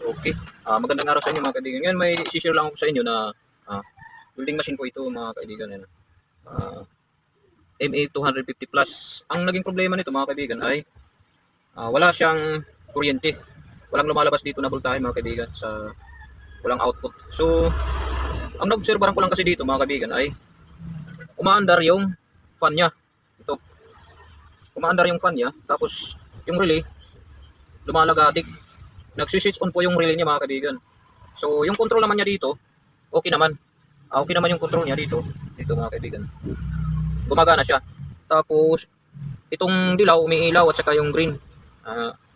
Okay. Magandang araw sa inyo mga kaibigan. Ngayon may i-share lang ako sa inyo na welding machine po ito mga kaibigan. Yan. MA250 Plus. Ang naging problema nito mga kaibigan ay wala siyang kuryente. Walang lumalabas dito na voltahe mga kaibigan sa walang output. So, ang nag-obserbahan ko lang kasi dito mga kaibigan ay umaandar yung fan niya. Ito. Umaandar yung fan niya. Tapos yung relay lumalagatik. Nagsi-switch on po yung relay niya mga kaibigan. So, yung control naman niya dito, okay naman. Okay naman yung control niya dito. Dito mga kaibigan. Gumagana siya. Tapos, itong dilaw, umiilaw at saka yung green,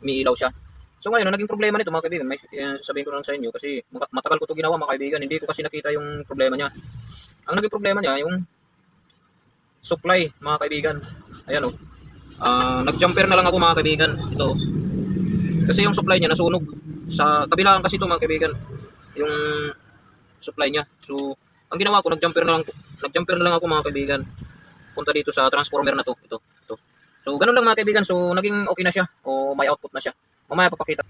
umiilaw siya. So, ngayon, ang naging problema nito mga kaibigan, may sabihin ko lang sa inyo kasi matagal ko ito ginawa mga kaibigan. Hindi ko kasi nakita yung problema niya. Ang naging problema niya, yung supply mga kaibigan. Ayan o. Nag-jumper na lang ako mga kaibigan. Ito. Kasi yung supply niya nasunog. Sa kabilaan kasi ito mga kaibigan. Yung supply niya. So, ang ginawa ko, nag-jumper na lang ako mga kaibigan. Punta dito sa transformer na to. Ito. So, ganun lang mga kaibigan. So, naging okay na siya. O may output na siya. Mamaya papakita.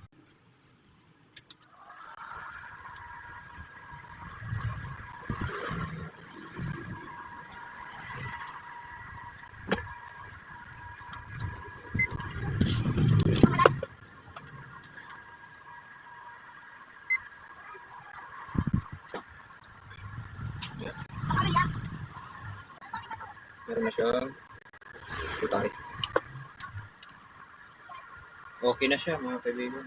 Meron na siyang voltahe. Okay na siya mga kaibigan.